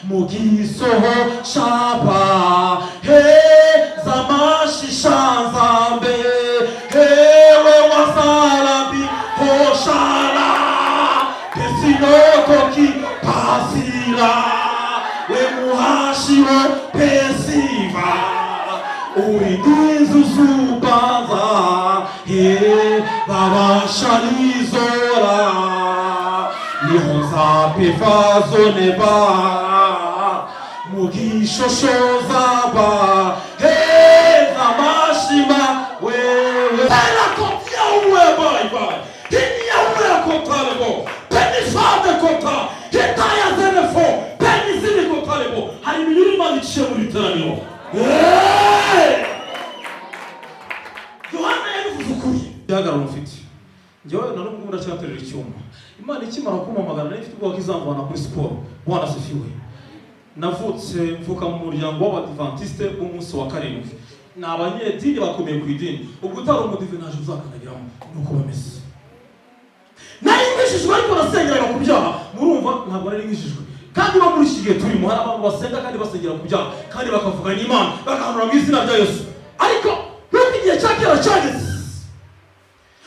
Mugisoho shapa he zamashishanzambe hewe wasalabi hoshala pesinotoki pasila we muhashiro pesiva uidizu subaza he babashalizora Nihonza pefazoneba Mugishoshoza Hey zamashima wewe Ela kotia uwe boy Hini ya uwe kotalebo Peni fade kota Hitaya zenefo Peni zini kotalebo Hani milima nichie mulitaranio Yohana yanufuzukuye Yagara mufiti Njyewe narumugunda cyaterera icyuma Imana ikimara kumamagana nifite ubwo kizamvana kuri sport Bwana asifiwe Navutse mvuka mu muryango w'Abadventiste b'umunsi wa karindwi n'abanyedini bakomeye ku idini ubwo utari umudive naje uzakanagiramo nuko bameze nari ngishijwe ariko nasengeraga ku byaha murumva ntabwo nari ngishijwe kandi bo muri iki gihe turimo hari abantu basenga kandi basengera ku byaha kandi bakavuga n'Imana bakahanura mu izina rya Yesu ariko n'uko igihe cyakera cyageze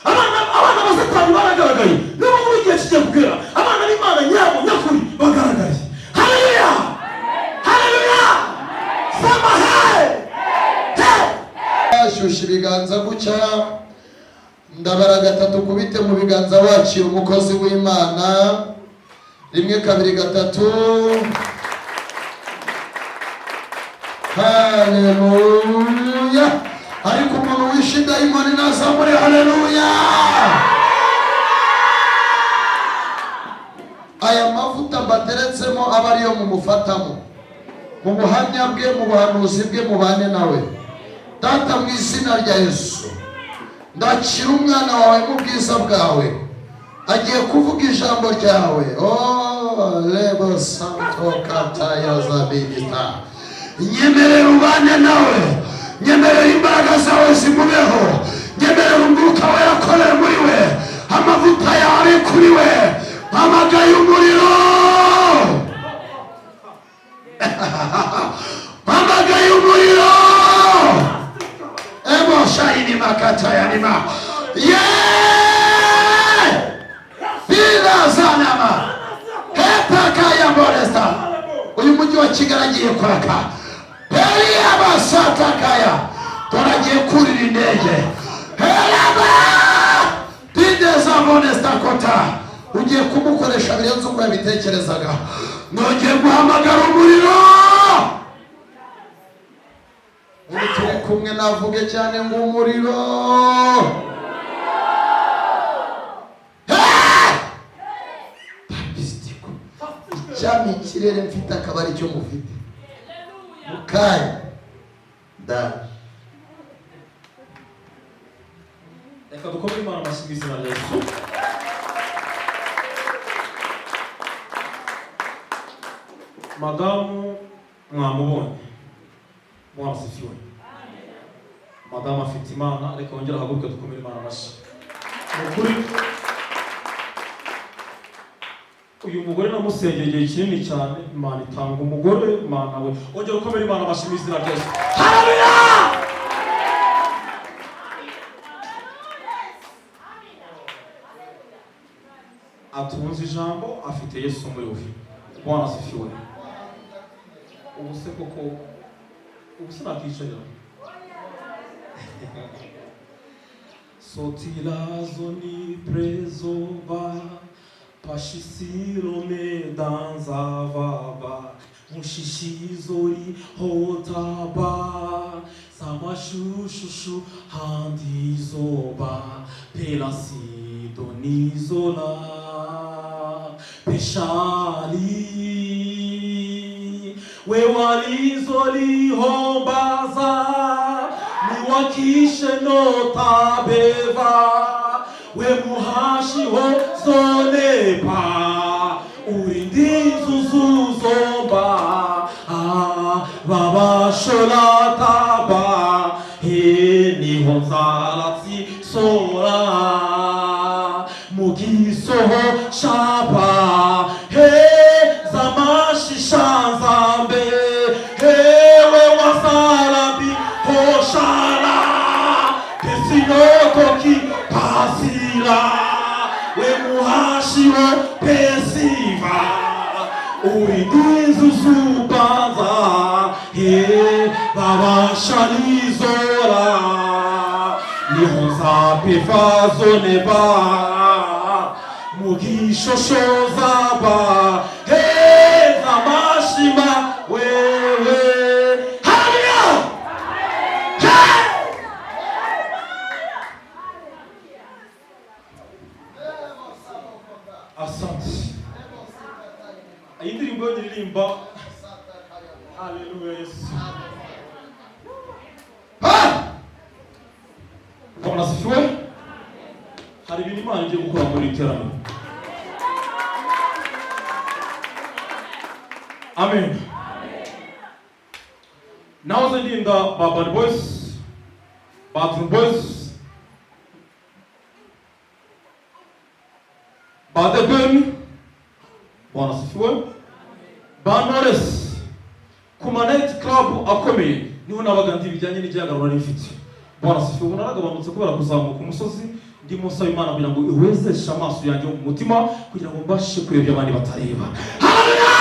abana basatani baragaragaye n'ubu muri igihe kigiye kugera abana b'Imana nyabo nyakuri bagaragaye haleluya haleluya sema hey ashusha ibiganza gucya ndabara gatatu kubite mu biganza wakira umukozi w'Imana rimwe kabiri gatatu haleluya ariko umuntu wishinda imani nazamure haleluya aya mavuta bateretsemo aba ariyo mumufatamo mu buhamya bwe mu buhanuzi bwe mubane nawe Data mu izina rya Yesu ndakira umwana wawe mu bwiza bwawe agiye kuvuga ijambo ryawe lebo santo kataya zabidita nyemerera ubane nawe nyemerera imbaraga zawe zimubeho nyemerera umwuka we yakoreye muri we amavuta yawe kuri we mpamagaye umuriro mpamagaye umuriro ebo shayini makata yanima bila zanama hepaka ya Modesta uyu mujyi wa Kigali agiye kwaka Heli abasata kaya toragiye kurira indege Helaba Pindeza Modesta kota ugiye kumukoresha birenze uko yabitekerezaga nongeye guhamagara umuriro turi kumwe navuge cyane ngo umuriro cyami ikirere mfite akabari cyo mufite mukaya da reka dukomere Imana amashyi mu izina rya Yesu Madamu mwamubonye Bwana asifiwe Madamu afite Imana reka wongera haguruke dukomere Imana amashyi mukuri uyu mugore namusengeye igihe kinini cyane Imana itanga umugore Imana we ongera ukomere Imana amashyi mu izina rya Yesu haleluya atunze ijambo afite Yesu muri we Bwana asifiwe ubuse koko ubuse nakicarira sotilazoni prezova pashisilome danzavava mushishizori hotaba samashushu handizoba pelasidonizola peshali wewalizoli hombaza niwakishe notabeva wemuhashi ho zonepa uindizuzuzomba babashola taba he nihonzalatsi sora mugisoho shaba he zamashisha Murindizi uzubanza babasha nizora niho nzapifazo neba mugishoshoza ba zamashima wewe. Haleluya! Asante. Iyi ndirimbo ndiririmba. Haleluya Yesu. Bwana asifiwe. Hari ibintu Imana igiye gukora muri iterambere. Amen. Nahoze ndinda Bad Boys, Bathroom Boys, Bad Ben, Bwana asifiwe. Banores kuma night club akomeye niho nabaga ndi bijyanye n'igihagararo n'ifite. Bwana asifiwe. Ubu naragabanutse kubera kuzamuka umusozi ndimo nsaba Imana kugira ngo iwezeshe amaso yanjye mu mutima kugira ngo mbashe kureba abandi batareba. Haleluya!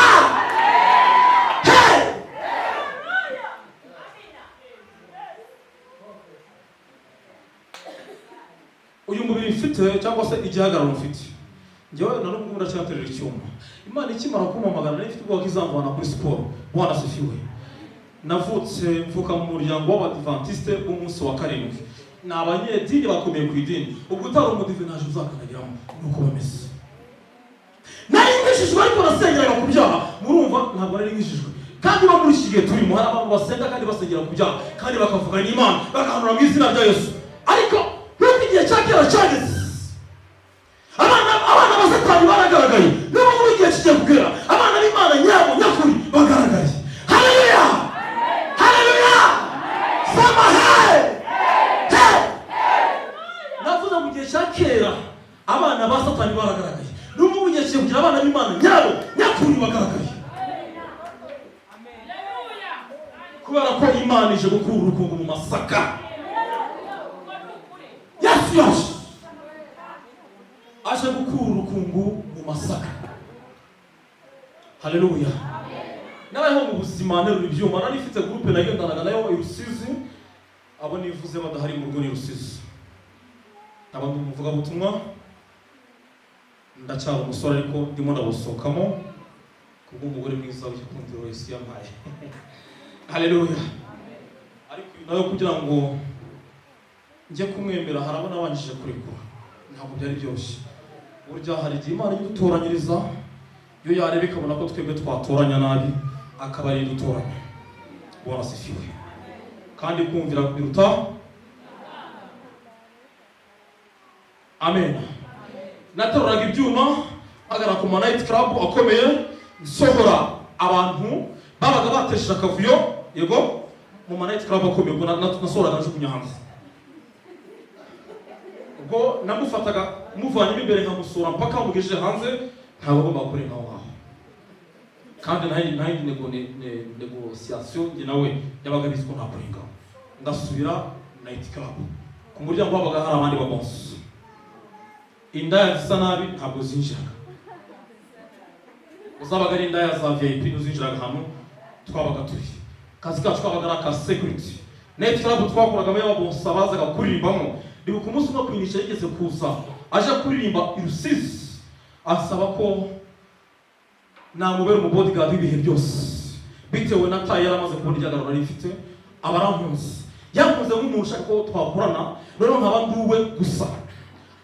Uyu mubiri mfite cyangwa se igihagararo mfite njyewe na n'ubwo ndacyaterera icyuma. Imana ikimara kumpamagara nari mfite ubwoba kizamvana kuri siporo. Bwana asifiwe. Navutse mvuka mu muryango w'Abadiventiste b'umunsi wa karindwi. Ni abanyedini bakomeye ku idini. Ubwo utari umudive ntaje uzakanagiramo nuko bameze. Nari ngishijwe ariko nasengeraga ku byaha. Murumva ntabwo nari ngishijwe. Kandi no muri iki gihe turimo hari abantu basenga kandi basengera ku byaha kandi bakavuga n'Imana bagahanura mu izina rya Yesu. Ariko n'uko igihe cya kera cyageze abana ba Satani baragaragaye. Niba muri igihe kigiye kugera abana b'Imana nyabo nyakuri bagaragaye. Haleluya! Haleluya! Sema hey! Hey! Navuze mu gihe cya kera abana ba Satani baragaragaye. Niba muri igihe kigiye kugera abana b'Imana nyabo nyakuri bagaragaye. Kubera ko Imana ije gukura urukungu mu masaka. Yesu aje gukura urukungu mu masaka. Haleluya. Nabayeho mu buzima nterura ibyuma. Nari mfite groupe nagendanaga nayo i Rusizi. Abo nivuze badahari mu rugo ni Rusizi. Abantu muvuga butumwa. Ndacyari umusore ariko ndimo ndabusohokamo kubwo umugore mwiza w'ikundiro Yesu yampaye. Haleluya. Ariko nayo kugira ngo njye kumwemera harabona abanjije kurekura ntabwo byari byoroshye. Burya hari igihe Imana idutoranyiriza yo yareba ikabona ko twebwe twatoranya nabi akaba ari dutoranya. Bwana asifiwe. Kandi kumvira biruta. Amen. Nateruraga ibyuma agara ku night club akomeye nsohora abantu babaga batesheje akavuyo yego mu night club akomeye ngo nasohoraga njugunya hanze. Ubwo namufataga muvanye imbere nkamusura mpaka mugejeje hanze ntabwo agomba gukorera aho ngaho. Kandi nayo negociation njye nawe yabaga bizi ko ntakorenga. Ngasubira night club ku muryango wabaga hari abandi babonse. Indaya zisa nabi ntabwo zinjiraga. Uzabaga ari indaya za VIP n'uzinjiraga hano twabaga turi. Kazi kacu twabaga ari ka security. Night club twakoragamo y'ababonse bazaga kuririmbamo. Ndi ku munsi no kwinisha yigeze kuza aje kuririmba i Rusizi asaba ko namubera mu bodyguard w'ibihe byose bitewe na tayi yaramaze kubona igihagararo nari mfite abarampunze. Yakunze nk'umuntu ushaka ko twakorana rero nkaba nduwe gusa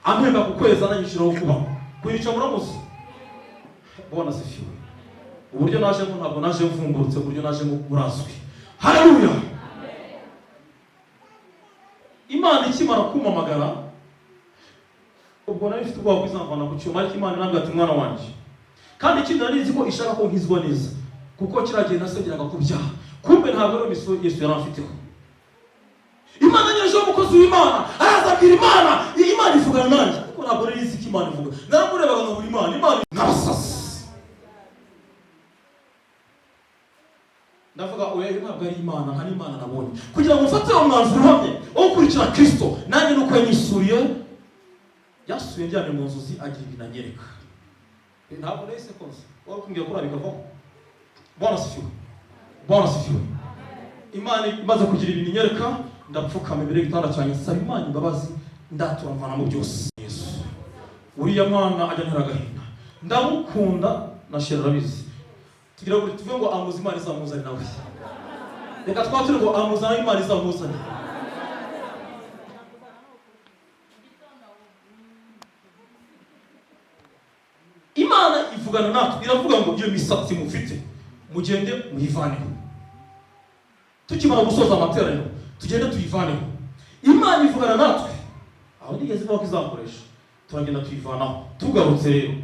ampemba ku kwezi ananyishiraho kuba kwica muramuzi. Bwana asifiwe. Uburyo naje ngo ntabwo naje mvungurutse, uburyo naje murazwi. Haleluya. Imana ikimara kumpamagara ubwo nari mfite ubwoba kwizamvana ku cyuma ariko Imana nabwo ati mwana wanjye. Kandi ikindi nari nzi ko ishaka ko nkizwa neza kuko kiragiye nasengeraga ku byaha. Kumbe ntabwo ari miso Yesu yaramfiteho. Imana nyaje umukozi w'Imana arazabwira Imana Imana ivugana nanjye kuko ntabwo nari nzi ko Imana ivuga. Naramurebaga ngo Imana nabasasa. Ndavuga oya ntabwo ari Imana nka Imana nabonye. Kugira ngo mfate umwanzuro uhamye wo gukurikira Kristo nanjye nuko yanyisuriye yasuye njyane mu nzozi agira ibintu anyereka. Ntabwo nahise konse wari kumbwira ko urabikavaho Bwana asifiwe. Bwana asifiwe. Imana imaze kugira ibintu inyereka, ndapfukama imbere y'igitanda cyanjye nsaba Imana imbabazi, ndatura mvana mu byose. Yesu uriya mwana ajya ntera agahinda, ndamukunda na shera rabizi, tugira ngo tuvuge ngo amuzi Imana izamuzana nawe. Reka twatire ngo amuzana Imana izamuzana. Imana ivugana natwe, iravuga ngo iyo misatsi mufite mugende muyivaneho. Tukimara gusoza amateraniro tugende tuyivaneho. Imana ivugana natwe, aho nigeze ivuga ko izakoresha, turagenda tuyivanaho. Tugarutse rero,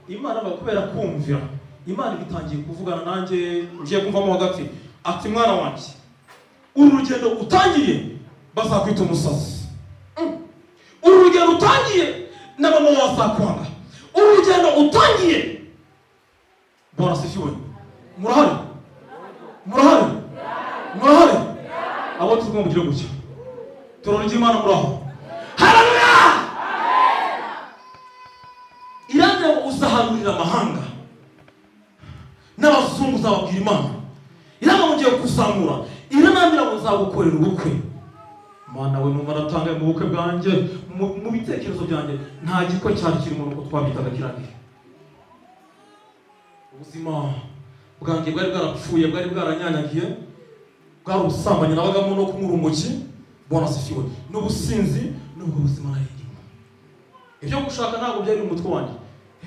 Imana bakubera kumvira, Imana bitangiye kuvugana nanjye, ngiye kumvamo hagati ati mwana wanjye, uru rugendo utangiye bazakwita umusazi. Uru rugendo utangiye na mama wazakwanga. Uru rugendo utangiye, Bwana asifiwe. Murahari? Murahari? Murahari? Abo tugomba kugira gutya. Turorije Imana muraho. Haleluya! Iranze uzahanurira amahanga. N'abazungu uzababwira Imana. Iranze mugiye kuzamura. Iranambira ngo uzagukorera ubukwe. Mana we numva natangaye mu bukwe bwanjye, mu bitekerezo byanjye nta gikwe cyari kirimo nuko twabitaga kirangiye. Ubuzima bwanjye bwari bwarapfuye, bwari bwaranyanyagiye, bwari ubusambanyi nabagamo no kunyura umuki. Bwana asifiwe. N'ubusinzi n'ubwo buzima narengemo. Ibyo gushaka ntabwo byari mu mutwe wanjye.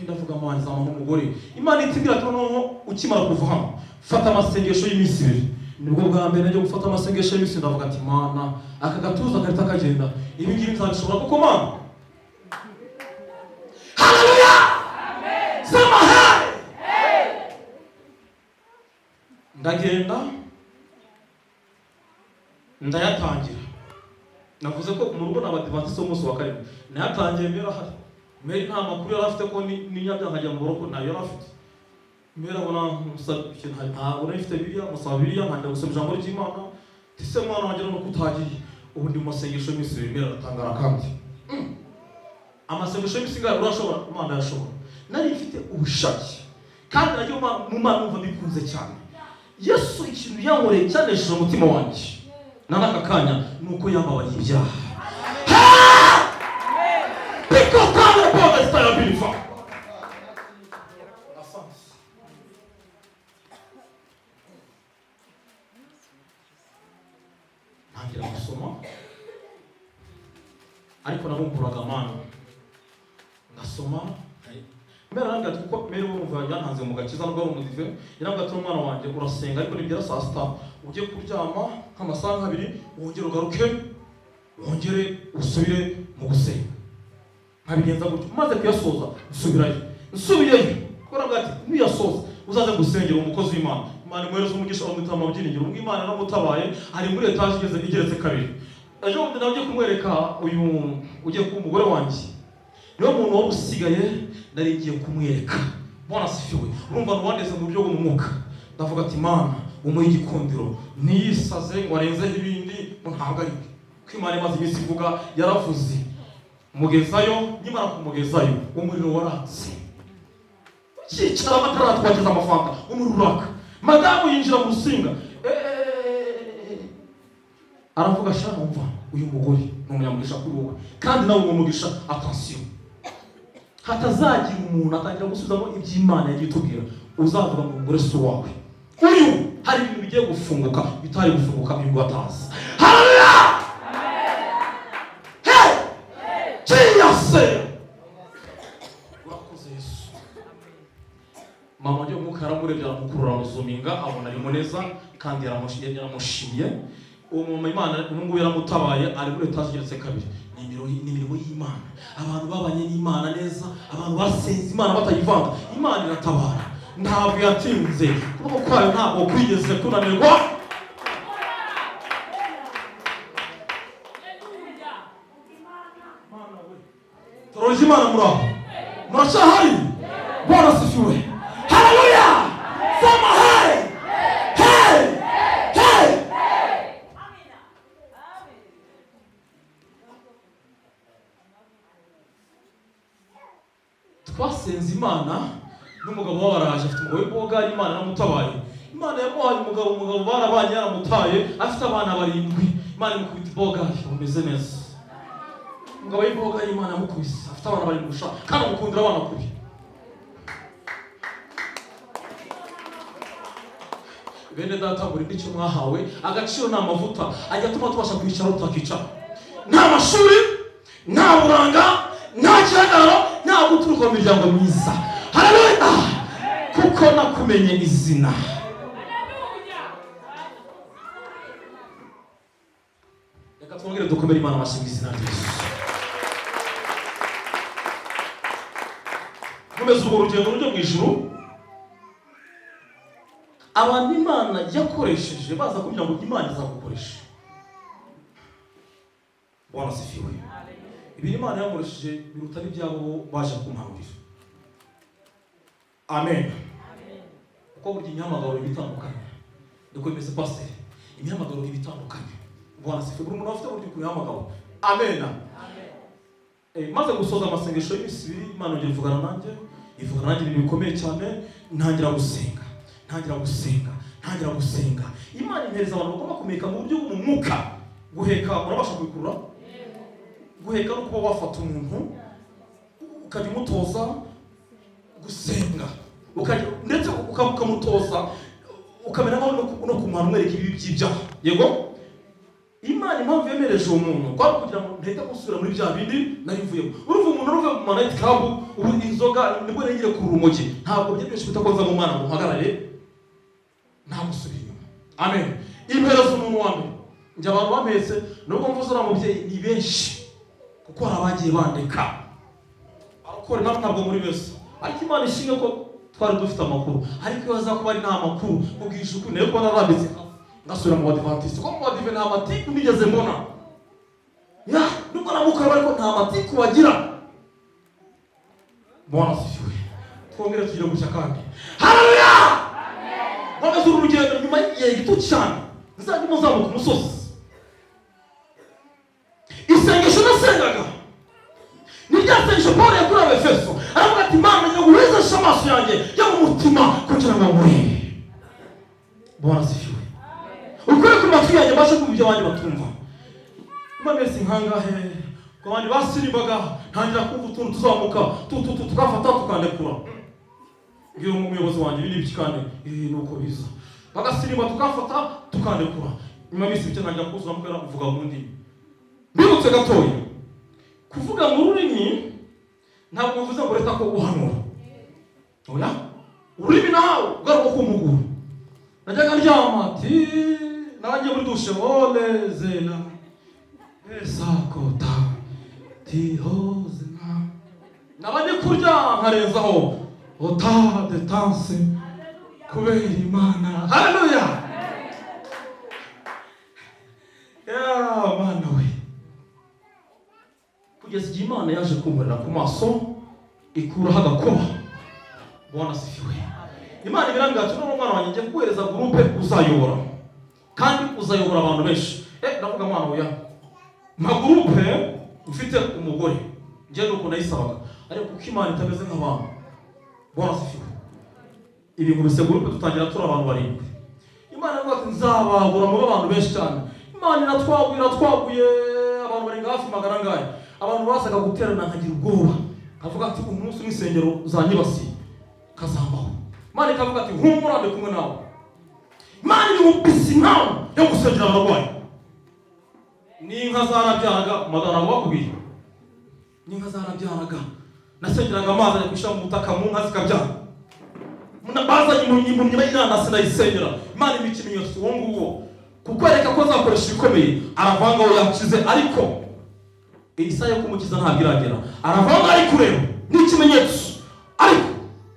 Ndavuga Mana izama n'umugore. Imana itibwira ati noneho ukimara kuva hano, fata amasengesho y'iminsi 2. Nibwo bwa mbere najya gufata amasengesho y'iminsi, ndavuga ati Mana aka gatuza karita kagenda, ibi ngibi nzabishobora kuko Mana. Haleluya! Amen. Sema hey! Ndagenda ndayatangira. Navuze ko mu rugo n'abadivantisi b'umunsi wa karindwi nayatangiye mbere ahari. Mbere nta makuru yari afite ko n'inyabya nkajya mu rugo nayo yari afite. Mbere abona musabye ntabwo nifite Bibiliya, musaba Bibiliya nkajya gusoma ijambo ry'Imana. Tise mwana wanjye no kutagiye. Ubu ndi mu masengesho y'iminsi 2 mbere aratangara kandi. Amasengesho y'iminsi ngara urashobora, Imana yashobora. Nari mfite ubushake. Kandi najye mu Mana numva bikunze cyane. Yesu ikintu yankoreye cyanesheje umutima wanjye. Nanaka kanya nuko yambabariye ibyaha. Because God will start being fun. Ntangira gusoma. Ariko nabumburaga Mana. Ngasoma. Mbere nangaga kuko mbere bumva yantanze mu gakiza no umudive. Yanambwa ati umwana wanjye urasenga ariko nibyo saa sita ujye kuryama nk'amasaha 2 wongere ugaruke wongere usubire mu gusenga. Nkabigenza gutyo maze kuyasoza nsubirayo korabwa ati niyasoza uzaze gusengera umukozi w'Imana. Imana imwereza umugisha w'umutama byiningiro umwe Imana namutabaye ari muri etaje igeretse 2. Ejo bundi nagiye kumwereka uyu ugiye ku mugore wanjye. Niyo muntu wo usigaye nari ngiye kumwereka. Bwana asifiwe. Urumva n'uwandeze mu buryo bw'umwuka. Ndavuga ati Mana umuhe igikundiro niyisaze ngo arenze ibindi ntabwo ari ko Imana imaze iminsi ivuga yaravuze. Mugezayo nyimara kumugezayo umuriro waratse. Ukicara bataratwageza amafanta umuriro uraka. Madamu yinjira mu rusinga. Aravuga sha numva uyu mugore n'umunyamugisha kuri wowe. Kandi nawe umugisha attention. Hatazagira umuntu atangira gusubizamo iby'Imana yagiye itubwira. Uzavuga ngo umugore si wawe. Uyu hari ibintu bigiye gufunguka bitari gufunguka ibintu batazi. Haleluya! Urakoze Yesu. Mama ndio mukaramure bya mukurura muzuminga abona ari muneza kandi yaramushimiye. Uwo mama Imana n'ubwo yaramutabaye ari muri etaje igeretse 2. Ni imirimo y'Imana. Abantu babanye n'Imana neza, abantu basenze Imana batayivanga. Imana iratabara. Ntabwo yatinze. Kuko kwayo ntabwo kwigeze kunanirwa. Turorije Imana muraho. Murashahari. Bwana asifiwe. Haleluya. Sema hey. Hey. Hey. Amina. Twasenze Imana n'umugabo wabaraje afite umugabo w'Imana namutabaye. Imana yamuhaye umugabo barabanye yaramutaye afite abana 7. Imana imukubita iboga bameze neza. Umugabo y'iboga Imana yamukubise afite abana 7 gusa kandi amukundira abana kubi. Bene data muri ndicyo mwahawe agaciro n'amavuta ajya atuma tubasha kwicara utakicara. Nta mashuri, nta buranga, nta kiragaro, nta guturuka mu miryango myiza. Haleluya! Kuko nakumenye izina. Reka twongere dukomere Imana amashyi izina rye. Komeza urwo rugendo rujya mu ijuru. Abantu Imana yakoresheje baza kugira ngo Imana izagukoreshe. Bwana sifiwe. Ibi Imana yakoresheje biruta n'ibyabo baje kumpanurira. Amen. Uko burya imyamagaro ibitandukanye. Dukomeze pastor. Imyamagaro ibitandukanye. Bwana sifiwe. Buri muntu afite uburyo kuyamagaro. Amen. Maze gusoza amasengesho y'imisi 2 Imana ngiye ivugana nanjye ibintu bikomeye cyane ntangira gusenga. Imana impereza abantu bagomba kumeka mu buryo bw'umwuka. Guheka murabasha kubikurura? Guheka no kuba wafata umuntu ukajya umutoza gusenga. Ndetse ukamutoza ukamera no kumwana umwereka ibi by'ibyaha. Yego? Imana impamvu yemereje uwo muntu kwari kugira ngo ntahita gusubira muri bya bindi nari mvuyemo. Uruva umuntu uruve mu night club ubu inzoga nibwo nengire ku rumogi. Ntabwo byinshi bitakoza mu mwana muhagarare. Nta gusubira inyuma. Amen. Impereza umuntu wa mbere. Njye abantu bameze nubwo mvuze ura mubyeyi ni benshi kuko harabagiye bandeka. Arakora ntabwo muri bese. Ariko Imana ishinga ko twari dufite amakuru. Ariko yaza kuba ari nta makuru kugisha uko nayo ko narambitse ngasura mu Adventiste. Ko mu Adventiste nta matiku nigeze mbona. Ya, nubwo namukora ariko nta matiku bagira. Bwana sifiwe. Twongere tugire gushya kandi. Haleluya! Bamaze urugendo nyuma y'igihe gito cyane. Nzajya muzamuka umusozi. Isengesho nasengaga. Ni rya sengesho Paul yakorewe Abefeso. Aravuga ati Imana nyaguhezesha amaso yanjye yo mu mutima kugira ngo nkure. Bwana sifiwe. Ukore ku matwi yanjye mbashe kumva ibyo abandi batumva. Mwameze nkangahe ko abandi basirimbaga ntangira kumva utuntu tuzamuka tukafata tukandekura. Ngiye umuyobozi wanjye bindi bikikane nuko biza. Bagasirimba tukafata tukandekura. Nyuma y'isi bike ntangira kuzura mukera kuvuga mu ndimi. Bibutse gatoya. Kuvuga mu rurimi ntabwo bivuze ngo leta ko uhanura. Oya? Ururimi nawe ugaruka kumugura. Najyaga ndyama ati nanjye muri dushe ole zena esakota tihozena nabandi kurya nkarenzaho ota de tanse kubera Imana. Haleluya! Ya Mana we. Kugeza igihe Imana yaje kumurira ku maso ikuraho agakuba. Bwana sifiwe. Imana ibiranga ati n'umwana wanjye ngiye kuguhereza groupe uzayobora. Kandi uzayobora abantu benshi. Ndavuga mwana oya. Ma groupe ufite umugore. Ngiye nuko nayisabaga. Ariko kuko Imana itameze nk'abantu. Bwana sifiwe. Ibi ngo bise groupe tutangira turi abantu 7. Imana ivuga ati nzabagura mu abantu benshi cyane. Imana iratwaguye abantu bari hafi magana ngaye. Abantu basaga guterana nkagira ubwoba. Kavuga ati umunsi w'isengero uzanyibasi kazambaho. Imana ikavuga ati humura kumwe nawe. Imana ni mubisi nawe yo gusengera abarwayi. Ni inka zarabyaraga madana bakubwiye. Ni inka zarabyaraga. Nasengeraga amazi ari kushira mu butaka mu nka zikabyara. Munabaza nyimbo nyina sinayisengera. Imana imikimenyetso uwo nguwo kukwereka ko zakoresha ibikomeye aravanga aho yakize ariko Elisa yo kumukiza ntabwo iragera. Aravanga ari kureba n'ikimenyetso ariko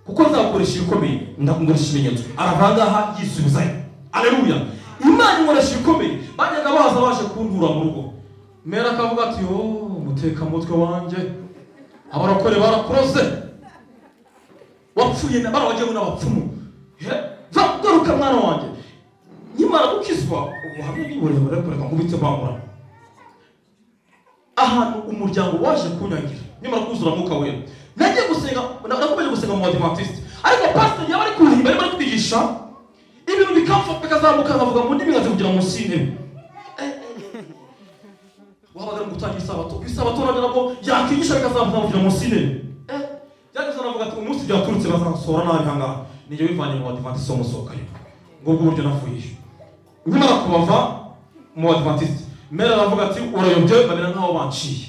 kuko nzakoresha ibikomeye ndakungurisha ibimenyetso aravanga aha yisubizayo. Haleluya! Imana ikoresha ibikomeye bajyaga baje kuntura mu rugo. Mera akavuga ati muteka mutwe wanjye abarakore barakuroze wapfuye barabagiye n'abapfumu. Garuka mwana wanjye nyimara gukizwa ubuhamya bw'uburebure kureka nkubitse bangura ahantu umuryango waje kunyangira nyimara kuzura mwuka wera. Nagiye gusenga nakomeje gusenga mu Adventiste ariko pastor yaba ari kuhimba bari kwigisha ibintu bikamfata bikazamuka nkavuga mu ndimi ngaze kugira munsi y'intebe. Wabaga ari gutangira isabato nabwo yakigisha bikazamuka kugira munsi y'intebe. Byageze navuga ati umunsi byaturutse bazansora nabi hangaha nijye bivanye mu Adventiste wo musokayo. Ngubwo uburyo navuye. Nyuma kubava mu Adventiste mera aravuga ati urayobye babera nkaho banciye.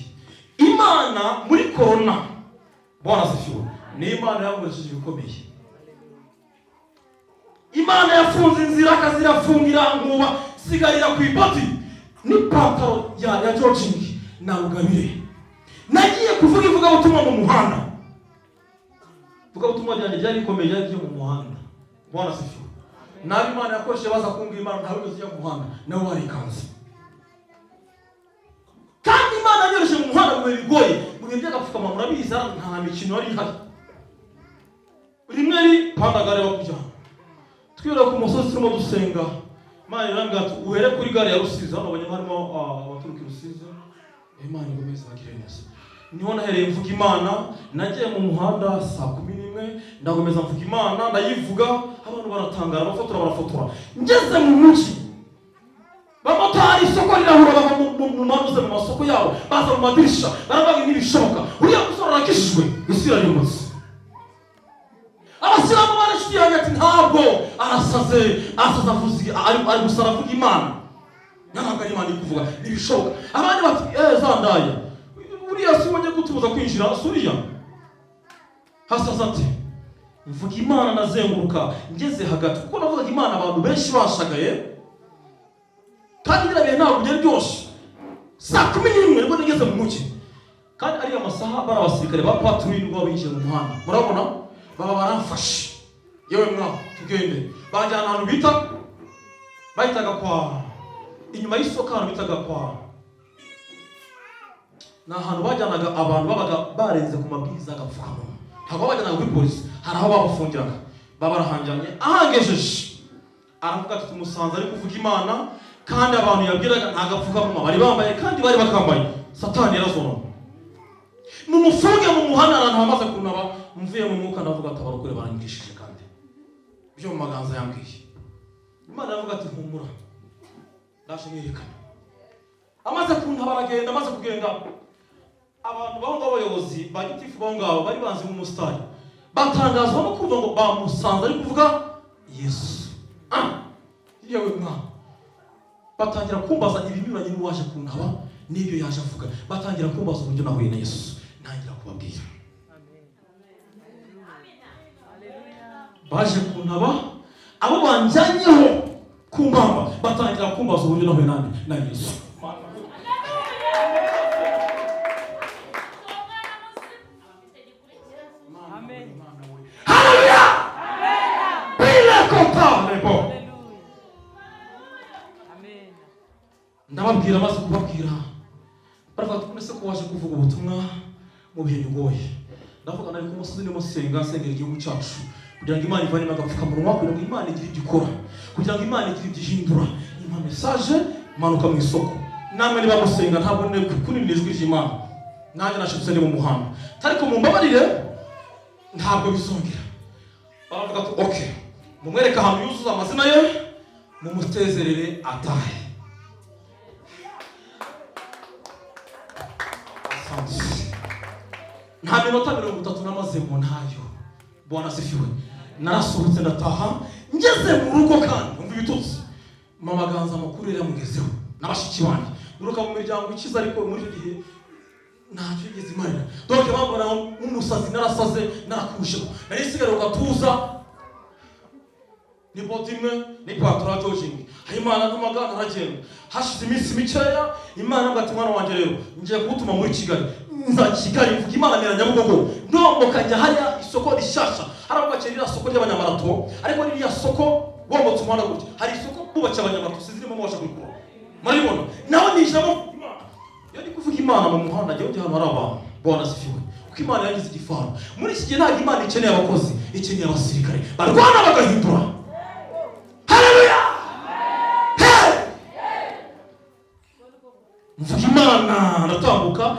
Imana muri corona Bwana sifiwe. Ni Imana yanguresheje ibikomeye. Imana yafunze inzira akazirafungira nkuba sigarira ku ipoti ni pantaro ya Georging na Rugabire. Nagiye kuvuga ivuga ubutumwa mu muhanda. Vuga ubutumwa ryanje ryari rikomeye ryo mu muhanda. Bwana sifiwe. Nabi Imana yakoresheje baza kumbwira Imana ntawe uziye mu muhanda nawe warikanze. Kandi Imana yanyoresheje mu muhanda mu bigoye mu gihe byagapfukama murabizi nta mikino yari ihari. Rimwe ri pandagare bakujyana. Twira ku musozi turimo dusenga. Imana irambwira ati uhere kuri gare ya Rusizi hano abanyamahanga abaturuka Rusizi. Imana igomeza bagire neza. Niho nahereye mvuga Imana nagiye mu muhanda saa 11 ndagomeza mvuga Imana ndayivuga abantu baratangara barafotora. Ngeze mu muji bamotari isoko rirahura bava mu manuze mu masoko yabo baza mu madirisha baravuga n'ibishoboka uriya musoro rakishijwe isira rimutse. Abasilamu barashyiye ati ntabwo arasaze avuze ari gusara avuga Imana. Ntabwo ari Imana ikuvuga nibishoboka. Abandi bati zandaya uriya si wajya gutubuza kwinjira Suriya. Hasaza ati mvuga Imana nazenguruka ngeze hagati kuko navuga Imana abantu benshi bashagaye. Kandi birabiye ntabwo byari byose. Saa 11 nibwo nigeze mu mugi. Kandi ari amasaha barabasirikare ba patrouille nibwo binjiye mu muhanda. Murabona baba baramfashe. Yewe mwa tugende. Bajyana ahantu bahitaga kwa inyuma y'isoko ahantu bitaga kwa. Na ahantu bajyanaga abantu babaga barenze ku mabwiriza agapfukamunwa. Ntabwo bajyanaga kuri polisi. Hari aho babafungiraga. Babarahanjanye ahangejeje. Aravuga ati tumusanze ari kuvuga Imana kandi abantu yabwiraga nta gapfukamunwa bari bambaye kandi bari bakambaye. Satani yarazona. Mumufunge mu muhanda ahantu hamaze kunaba mvuye mu mwuka ndavuga ati abarokore barangishije kandi byo mu maganza yambwiye. Imana yavuga ati humura ndaje mwerekana. Amaze kuntaba baragenda amaze kugenda abantu baho abayobozi ba gitifu baho ngabo bari banzi mu mustari batangazwa no kuvuga ngo bamusanze ari kuvuga Yesu. Yewe mwa batangira kumbaza ibinyuranye n'uwaje kuntaba n'ibyo yaje avuga. Batangira kumbaza uburyo nahuye na Yesu. Ntangira kubabwira. Baje kuntaba abo banjyanyeho kumbamba batangira kumbaza uburyo nahuye na Yesu. Amen. Haleluya. Bila compare bo. Amen. Ndababwira maze kubabwira. Baravuga ati mwese ko waje kuvuga ubutumwa mu bihe bigoye. Ndavuga nari ku musozi ndimo sengera igihugu cyacu kugira ngo Imana ivane agapfukamunwa kugira ngo Imana igire igikora kugira ngo Imana igire igihindura. Impa message manuka mu isoko. Namwe niba musenga ntabwo nne kuninijwe ry'Imana. Nanjye nashutse ndi mu muhanda. Ariko mumbabarire ntabwo bizongera. Baravuga ati okay. Mumwereka ahantu yuzuza amazina ye mumutezerere atahe. Nta minota 30 namaze mu ntayo. Bwana sifiwe. Narasohotse ndataha ngeze mu rugo kandi umva ibitutsi. Mama ganza amakuru yari yamugezeho nabashiki bandi. Uruka mu miryango ikiza ariko muri gihe ntacyo yigeze imarira. Donc bambona nk'umusazi narasaze narakushe. Nari sigaruka tuza ni botime ni patra Georging. Imana n'umagana aragenda. Hashize iminsi mikeya Imana ngati mwana wanje rero ngiye kutuma muri Kigali. Nza Kigali mvuga Imana mera Nyabugogo. Ndomboka njya hariya isoko rishasha. Harabakerira soko ry'abanyamarato ariko ririya soko womotse umwana gutya. Hari isoko bubake abanyamarato sizirimo mubasha kubikora. Maribona naho nijamo Imana. Yari kuvuga Imana mu muhanda njye hano hari abantu. Bwana sifiwe. Kuko Imana yagize igifaru. Muri iki gihe ntabwo Imana ikeneye abakozi, ikeneye abasirikare. Barwana bagahindura. Haleluya. Mvuga Imana ndatambuka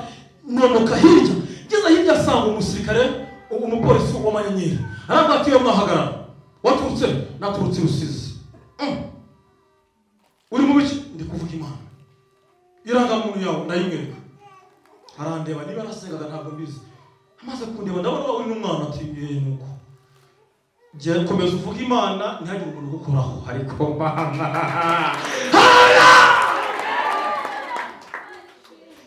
nonoka hirya. Ngeze hirya asanga umusirikare umupolisi w'amanyenyeri. Arambwira ati yo mwahagarara. Waturutse naturutse Rusizi. uri mu biki? Ndi kuvuga Imana. Irangamuntu yawe ndayimwereka. Arandeba niba nasengaga ntabwo mbizi. Amaze kundeba ndabona wowe uri n'umwana ati nuko. Jya komeza uvuga Imana ntihagire umuntu ugukoraho. Ariko Mana.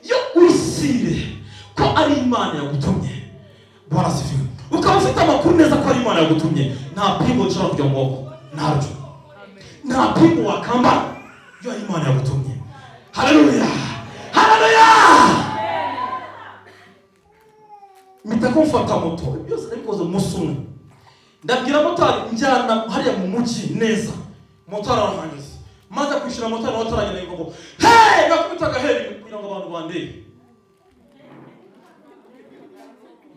Yo usire ko ari Imana yagutumye. Bwana asifiwe. Ukaba ufite amakuru neza ko ari Imana yagutumye. Nta pingo nshobora kujya mu maboko. Ntabyo. Nta pingo wakamba. Yo ari Imana yagutumye. Haleluya. Haleluya. Mitako mfata moto. Byose nabikoze umunsi umwe. Ndabwira motari njyana hariya mu mujyi neza. Motari arahangeze. Maze kwishura motari nawe ataragenda yumva ngo hey nakubitaga heri kugira ngo abantu bandeye.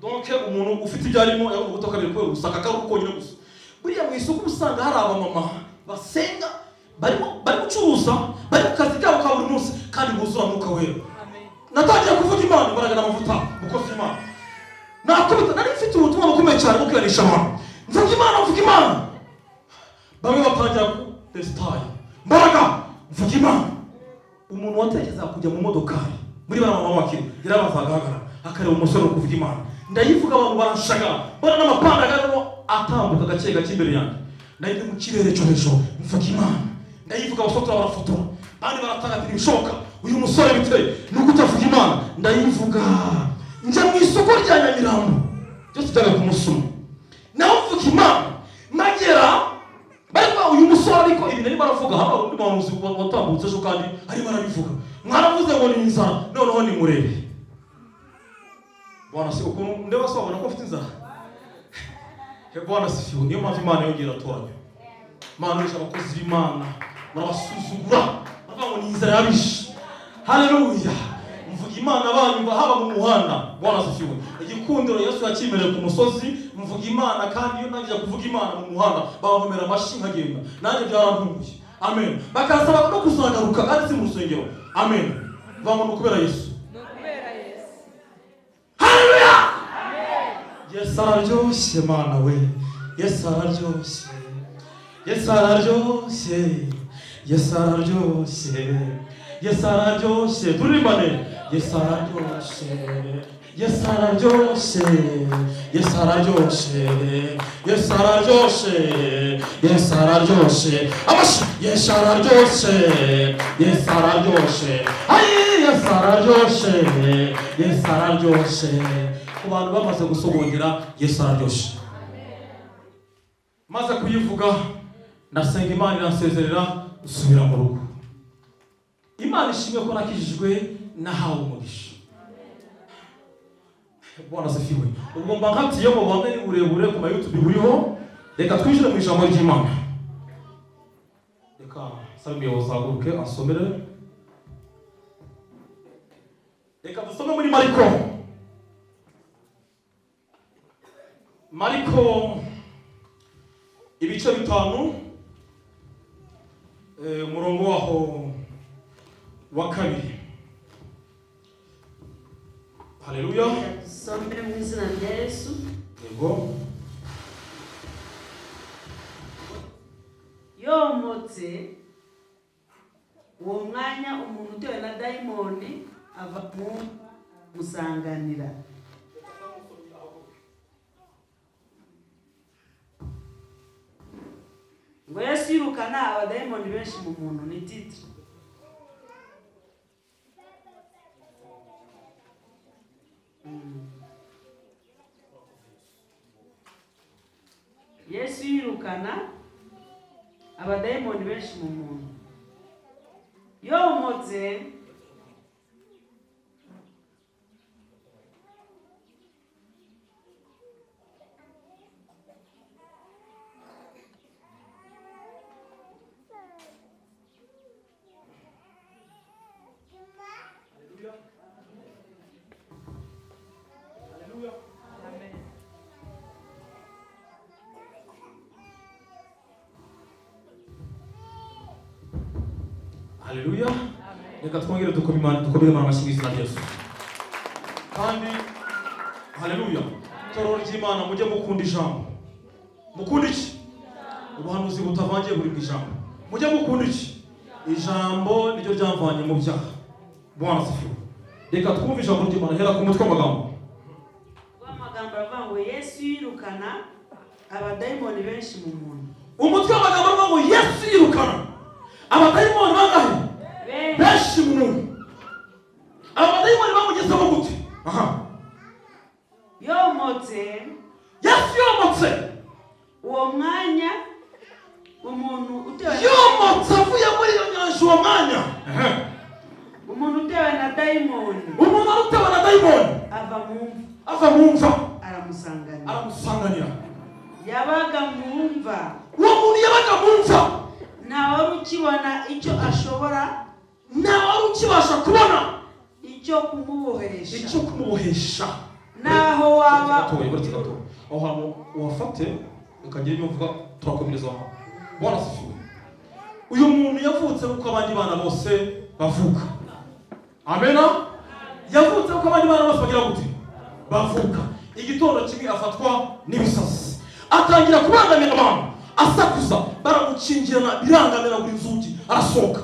Donc umuntu ufite ibyo arimo yavuga gutoka biri kwe gusaka karuko konyine gusa. Buriya mu isoko usanga hari abamama basenga bari gucuruza bari ku kazi kabo ka buri munsi kandi buzura mwuka wera. Natangiye kuvuga Imana imbaraga n'amavuta ukoze Imana. Nakubita nari mfite ubutumwa bukomeye cyane bwo kwihanisha abantu. Mvuga Imana. Bamwe batangira ku testaye. Mbaraga mvuga Imana. Umuntu watekereza kujya mu modokari muri bana mama wakiri yarabazagagara akareba umusore kuvuga Imana. Ndayivuga abantu barashaga bana n'amapanda garimo atambuka gake imbere yanjye. Ndahita mu kirere cyo hejuru mvuga Imana. Ndayivuga abafotora barafotora bandi baratanga ibishoka uyu musore biteye nuko utavuga Imana. Ndayivuga njya mu isoko rya Nyamirambo byose byaga ku musumo naho mvuga Imana magera bariko uyu musore ariko ibi nari baravuga haba undi muntu watambutse ejo kandi ari barabivuga mwaravuze ngo ni inzara noneho ni murebe. Bwana si ukuntu ndeba sobona ko mfite inzara. Bwana sifiwe. Niyo mpamvu Imana yongera atoranya. Imana yisha abakozi b'Imana barabasuzugura bavuga ngo ni inzara yabishe. Haleluya. Mvuga Imana banyumva haba mu muhanda. Bwana sifiwe. Igikundiro Yesu yakimereye ku musozi mvuga Imana kandi iyo nangije kuvuga Imana mu muhanda bavomera amashi nkagenda. Nanjye byarantunguye. Amen. Bakasaba no kuzagaruka kandi si mu rusengero. Amen. Vango nukubera Yesu. Haleluya. Amen. Yesu araryoshye Mana we. Yesu araryoshye. Yesu araryoshye. Yesu araryoshye. Yesu araryoshye. Turirimbane. Yesu araryoshye. Yesu araryoshye. Yesu araryoshye. Yesu araryoshye. Yesu araryoshye. Amashi. Yesu araryoshye. Yesu araryoshye. Ay Yesu araryoshye. Yesu araryoshye. Ku bantu bamaze gusogongera Yesu araryoshye. Maze kuyivuga ndasenga Imana iransezerera usubira mu rugo. Imana ishimwe ko nakijijwe nahawe umugisha. Bwana asifiwe. Ubwo mba nkatiye mu bamwe ni burebure ku YouTube buriho. Reka twinjire mu ijambo ry'Imana. Reka Samuel wazaguruke asomere. Reka dusome muri Mariko ibice 5 umurongo waho wa 2. Haleluya. Sombre mu izina rya Yesu. Yego. Yomotse uwo mwanya umuntu utewe na dayimoni ava mu musanganira. Ngo Yesu yirukana abadayimoni benshi mu muntu ni titre. Yesu yirukana abadayimoni benshi mu muntu. Yomotse Haleluya. Reka twongere dukomere Imana amashyi izina rya Yesu. Kandi haleluya. Tororo ry'Imana mujye mukunda ijambo. Mukunda iki? Ubuhanuzi butavangiye buri ijambo. mujya mukunda iki? Ijambo niryo ryamvanye mu byaha. Bwana asifiwe. Reka twumve ijambo ry'Imana hera ku mutwe w'amagambo. Amagambo avuga ngo Yesu yirukana abadayimoni benshi mu muntu. Umutwe w'amagambo avuga ngo Yesu yirukana abadayimoni bangahe? Benshi mu muntu. Abadayimoni bamugezemo gute? Aha. Yomotse. Yesu yomotse. Uwo mwanya umuntu utewe yomotse avuye muri iyo nyanja uwo mwanya. Umuntu utewe na dayimoni. Umuntu utewe na dayimoni ava mu mva. Aramusanganira. Yabaga mu mva. Uwo muntu yabaga mu mva. Ntawe ukibona icyo ashobora. Ntawe ukibasha kubona icyo kumubohesha. Naho waba aho hantu wafate ukagira ibyo uvuga turakomereza aho. Bwana asifiwe. Uyu muntu yavutse uko abandi bana bose bavuka. Amena. Yavutse uko abandi bana bose bagira gute? Bavuka. Igitondo kimwe afatwa n'ibisasi. Atangira kubangamira abantu. Asakuza baramucingirana birangamira buri nzugi arasohoka.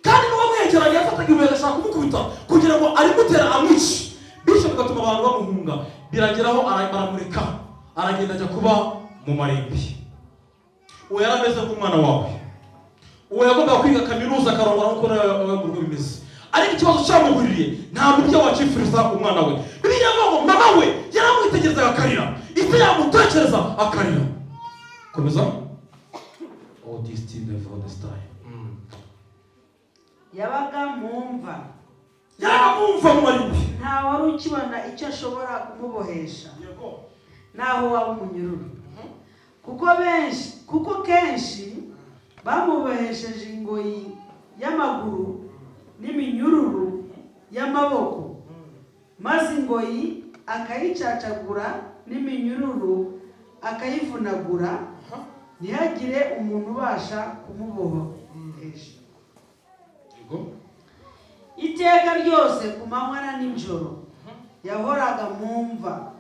Kandi n'uwo mwegeranye yafataga ibuye agashaka kumukubita kugira ngo arimutera amwice. Bityo bigatuma abantu bamuhunga. Birageraho aramureka. Aragenda ajya kuba mu marimbi. Uwo yarameze nk'umwana wawe. Uwo yagombaga kwiga kaminuza akarongora nk'uko nawe mu rugo bimeze. Ariko ikibazo cyamugwiririye nta buryo wacifuriza umwana we. Bibiliya ivuga ngo mama we yaramwitegerezaga akarira. Ise yamutekereza akarira. Komeza. Oh, this thing for this time. Yabaga mu mva. Mu marimbi. Nta wari ukibona icyo ashobora kumubohesha. Naho waba umunyururu. Kuko kenshi bamubohesheje ingoyi y'amaguru n'iminyururu y'amaboko. Maze ingoyi akayicacagura n'iminyururu akayivunagura, ntihagire umuntu ubasha kumubohesha. Iteka ryose ku manywa na nijoro yahoraga mu mva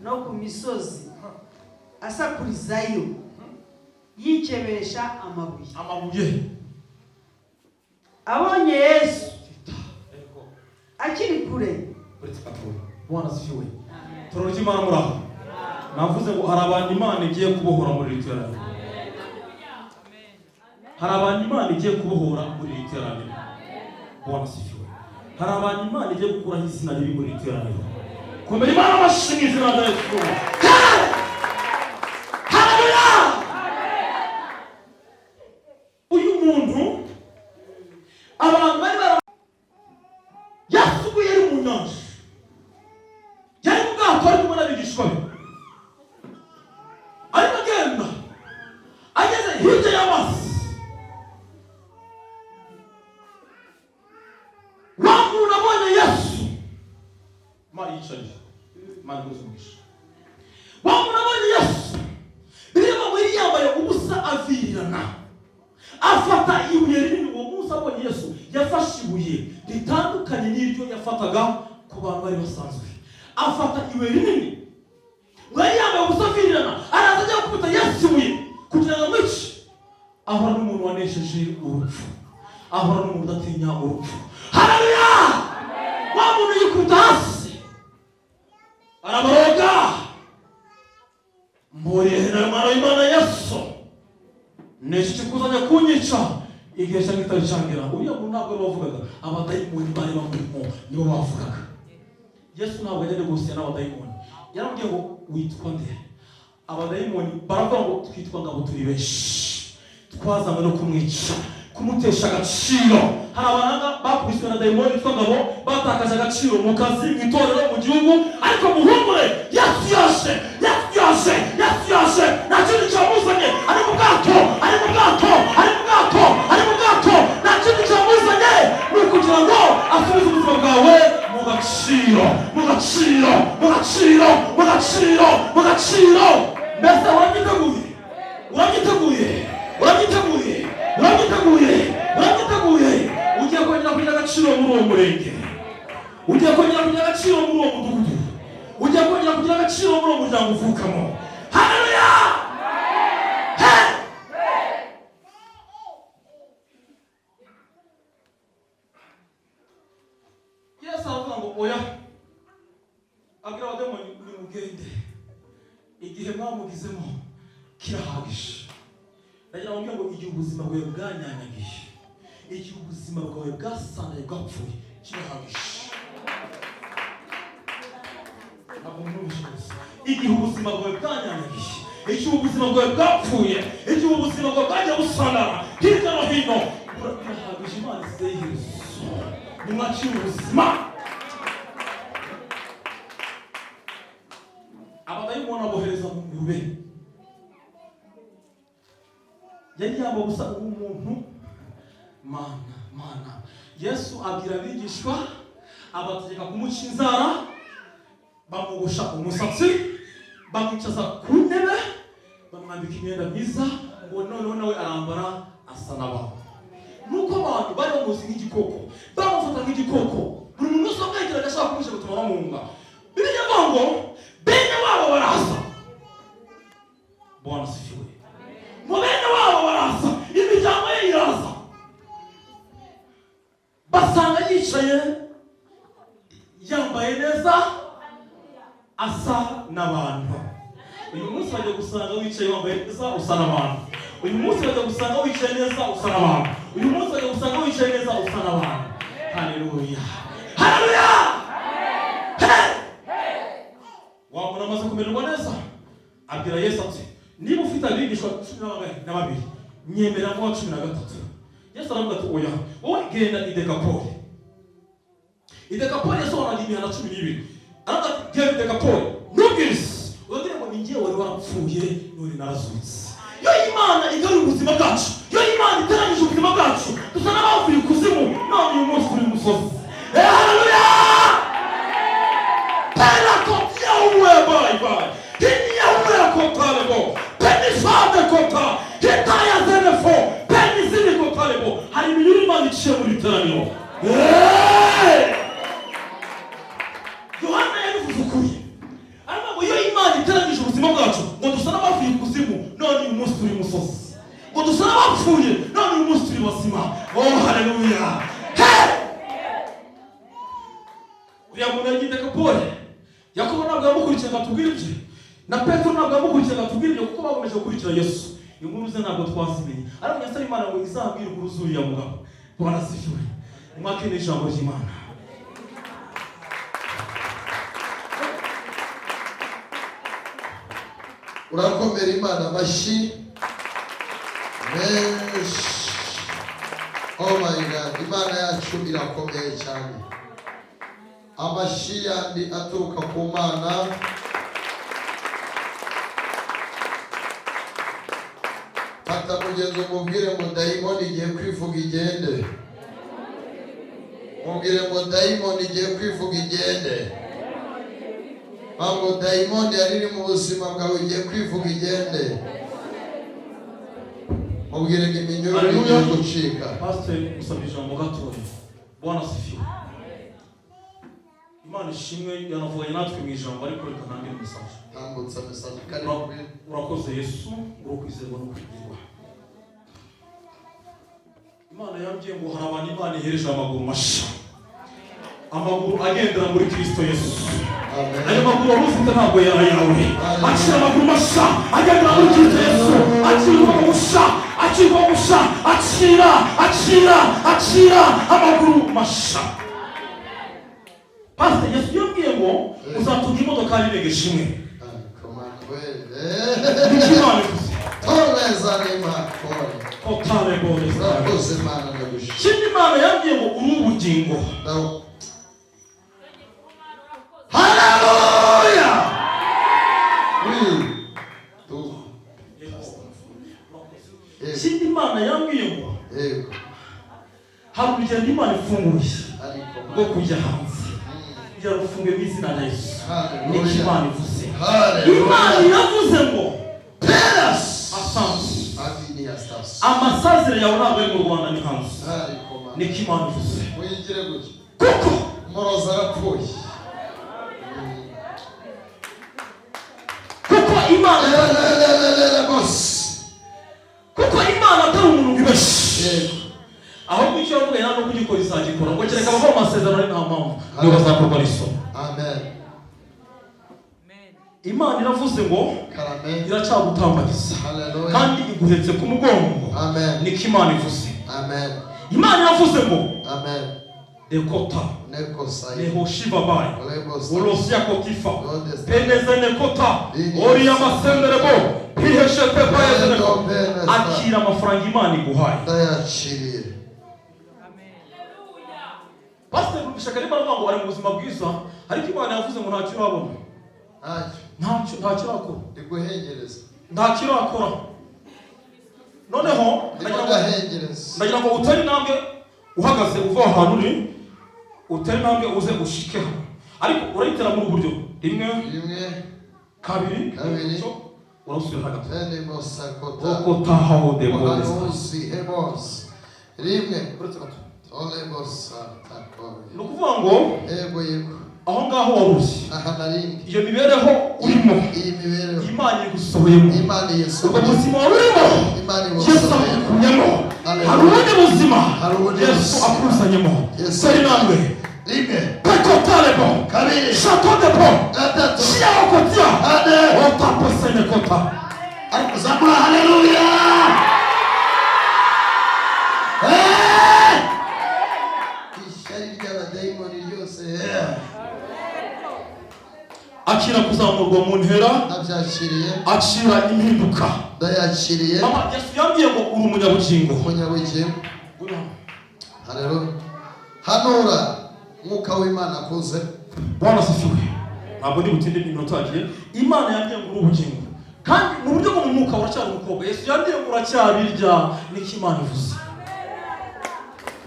no ku misozi asakurizayo yikebesha amabuye. Abonye Yesu akiri kure. Bwana asifiwe. Turarya Imana muraho. Navuze ngo hari abantu Imana igiye kubohora muri iri teraniro. Hari abantu Imana igiye kubohora muri iri teraniro. Bwana asifiwe. Hari abantu Imana igiye gukuraho izina ribi muri iri teraniro. Komera Imana amashyi mu izina rya Yesu. Haleluya. Uyu muntu abantu bari Yesu yari mu nyanja. Yari mu bwato ari kumwe n'abigishwa be. Ariko agenda ageze hirya y'amazi. Wamuna abonye Yesu. Mari yicaye. Mari guzumisha. Wamuna abonye Yesu. Bireba muri yambaye ubusa avirirana. Afata ibuye rinini. Uwo munsi abonye Yesu yafashe ibuye ritandukanye n'iryo yafataga ku bantu bari basanzwe. Afata ibuye rinini. Mwari yambaye ubusa avirirana. Araza ajya gukubita Yesu ibuye kugira ngo amwice. Ahora n'umuntu wanesheje urupfu. Ahora n'umuntu udatinya urupfu. Haleluya! Wa muntu yikubita hasi. Aramuroga. Mburiye na mwana w'Imana Yesu. Neshije kuzanya kunyica. Igihe cyanjye kitacangera. Uriya muntu ntabwo bavugaga. Abadayimoni bari bamurimo nibo bavugaga. Yesu ntabwo yajyaga gusinya n'abadayimoni. Yarambwiye ngo witwa nde? Abadayimoni baravuga ngo twitwa ngabo turi benshi. Twazanywe no kumwica, kumutesha agaciro. Hari abahanga bakubiswe na dayimoni witwa ngabo batakaje agaciro mu kazi, mu itorero, mu gihugu. Ariko muhumure, Yesu yaje. Nta kintu cyamuzanye. Ari mu bwato. Nta kintu cyamuzanye. Ni ukugira ngo asubize ubuzima bwawe mu gaciro. Mbese uragiteguye. Ugiye kongera kugira agaciro muri uwo murenge. Ugiye kongera kugira agaciro muri uwo mudugudu. Ugiye kongera kugira agaciro muri uwo muryango uvukamo. Haleluya! mwamugizemo kirahagije. Ndagira ngo igihe ubuzima bwawe bwanyanyagiye, igihe ubuzima bwawe bwasandaye bwapfuye, kirahagije. Igihe ubuzima bwawe bwanyanyagiye, igihe ubuzima bwawe bwapfuye, igihe ubuzima bwawe bwagiye busandara hirya no hino, birahagije. Imana isize iherezo. Nimwakire ubuzima. Abadayimoni abohereza mu ngurube. Yari yambaye gusa umuntu mana. Yesu abwira abigishwa, abategeka kumuca inzara, bamugusha umusatsi, bamwicaza ku ntebe, bamwambika imyenda myiza, ngo noneho nawe arambara asa n'abantu. Nuko abantu bari bamuzi nk'igikoko, bamufata nk'igikoko, buri muntu wese wamwegera agashaka kumusha gutuma bamwumva. Bibiliya ivuga ngo bene wabo barasa. Bwana asifiwe. Mu bene wabo barasa, imiryango ye iraza. Basanga yicaye yambaye neza, asa n'abantu. Uyu munsi bajya gusanga wicaye wambaye neza, usa n'abantu. Uyu munsi bajya gusanga wicaye neza, usa n'abantu. Uyu munsi bajya gusanga wicaye neza, usa n'abantu. Haleluya. Haleluya. Wamuna amaze kumererwa neza, abwira Yesu ati, niba ufite abigishwa 12, nyemera mu wa 13. Yesu aravuga ati, oya, wowe genda i Dekapoli. I Dekapoli yasobanuraga imihana 12. Aravuga ati, genda i Dekapoli, nubwirize, urabwira ngo ni njyewe wari warapfuye, none narazutse. Yo Imana igarura ubuzima bwacu, yo Imana iteranyije ubuzima bwacu, dusa n'abavuye ikuzimu, none uyu munsi turi umusozi. Haleluya! Bye. Hini ya uwe kotalebo, peni fade kota, hitaya zenefo, peni zini kotalebo. Hari ibintu Imana iciye muri teraniro. Yohana yabivuze ukuri. Ariko ngo iyo Imana iteranyije ubuzima bwacu, ngo dusa n'abavuye ikuzimu, none uyu munsi turi umusozi. Ngo dusa n'abapfuye, none uyu munsi turi bazima. Oh haleluya. Uriya muntu yagiye Dekapoli. Yakobo ntabwo yamukurikira atubwira ibye, na Petero ntabwo yamukurikira atubwira ibye, kuko bakomeje gukurikira Yesu. Inkuru ze ntabwo twazimenye. Ariko nyasara Imana ngo izabwire inkuru z'uriya mugabo. Bwana asifiwe. Mwakire ijambo ry'Imana. Urakomera Imana amashyi menshi. Oh my God, Imana yacu irakomeye cyane. Amashyi yandi aturuka ku Mana. Fata mugenzi umubwire ngo dayimoni igiye kwivuga igende. Mubwire ngo dayimoni igiye kwivuga igende. Ngo dayimoni yari iri mu buzima bwawe igiye kwivuga igende. Mubwire ngo iminyururu igiye gucika. Pastor musabye ijambo gatoya. Bwana asifiwe. Imana ishimwe yanavuganye natwe mu ijambo, ariko reka ntangire message. Tambutsa message kari urakoze Yesu, uri kwizerwa no kwigirwa. Imana yambwiye ngo hari abantu Imana ihereje amaguru mashya, amaguru agendera muri Kristo Yesu. Ayo maguru wari ufite ntabwo yari ayawe. Akira amaguru mashya agendera muri Kristo Yesu. Akirwa musha, akira amaguru mashya. Pastor Yesu yambwiye ngo uzatunga imodoka y'integeshi imwe. Nikimana gusa. Toreza n'Imana. Otale bore. Urakoze Imana ndagushimira. Kindi Imana yambwiye ngo uri ubugingo. Haleluya. Kindi Imana yambwiye ngo hari urugendo Imana ifunguye rwo kujya hanze. Yarufunge mu izina rya Yesu. Niki Imana ivuze. Imana yavuze ngo Peras asanze. Amasazire yawe ntabwo ari mu Rwanda ni hanze. Niki Imana ivuze. Uyigire gutya. Kuko Moroza arapfuye. Kuko Imana Imana atari umuntu wibeshye. Aho icyo yavuga ntabwo kugikora izagikora. Ngo kereka bava mu masezerano ari nta mpamvu. Ngo bazakorwa n'isomo. Amen. Imana iravuze ngo karame iracyagutambagiza haleluya kandi iguhetse ku mugongo. amen Niko Imana ivuze. amen Imana iravuze ngo amen dekota nekosai neho shibabai olebos olosia kotifa Godes peneze nekota ori amasenderebo piheshete payezeneko. Akira amafaranga Imana iguhaye. ndayakiriye Pastor Rubishaka niba aravuga ngo ari mu buzima bwiza ariko Imana yavuze ngo ntacyo urabona. Ntacyo urakora. ndiguhengereza Ntacyo urakora. Noneho ndagira ngo utari intambwe uhagaze uva ahantu uri, utari intambwe uze ushikeho, ariko urayitera muri uburyo rimwe kabiri urasubira hagati okotahaho demosi rimwe ni ukuvuga ngo aho ngaho warushye iyo mibereho urimo Imana igusohoyemo, ubwo buzima warurimo Yesu akukuyemo, hari ubundi buzima Yesu akuzanyemo. Seri namwe pekotalebo shato depo shia okotia otapesene kota zamura haleluya ishari ry'abadayimoni ryose akira kuzamurwa mu ntera nabyakiriye akira impinduka ndayakiriye. Mama Yesu yambwiye ngo uri umunyabugingo. Haleluya hanura mwuka w'Imana akuze. Bwana asifiwe. Ntabwo ndi butinde iminota yagiye. Imana yambwiye ngo uri ubugingo kandi mu buryo bwo mu mwuka uracyari umukobwa. Yesu yambwiye ngo uracyabirya. Niko Imana ivuze.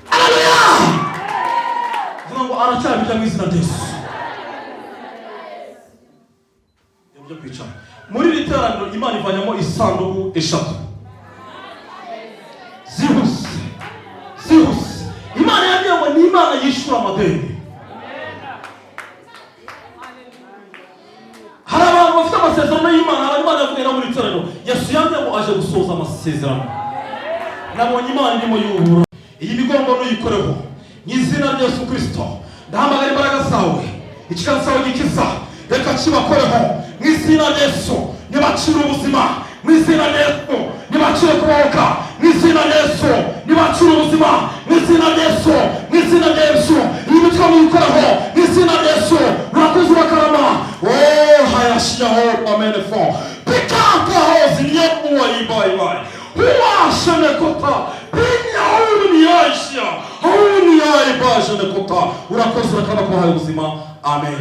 Haleluya vuga ngo aracyabirya mu izina rya Yesu. Muri iri teraniro Imana ivanyamo isanduku eshatu zihuse. Imana yambwiye ngo ni Imana yishura amadeni. Hari abantu bafite amasezerano y'Imana, hari Imana yavuye no muri iri teraniro. Yesu yambwiye ngo aje gusohoza amasezerano. Nabonye Imana irimo yubura. Iyi migongo nuyikoreho mu izina rya Yesu Kristo. Ndahamagara imbaraga zawe, ikiganza cyawe gikiza reka kibakoreho mu izina rya Yesu. Nibacire ubuzima mu izina rya Yesu, nibacire kubohoka mu izina rya Yesu, nibacire ubuzima mu izina rya Yesu, mu izina rya Yesu. Iyi mitwe muyikoreho mu izina rya Yesu. Urakoze urakarama. Hayashiyaho amenefo pikaka hozi nyemuwa ibayibayi huwashane kota pinya huni yaishia huni yaibaje nekota. Urakoze urakaba kwa hayo ubuzima. Amen.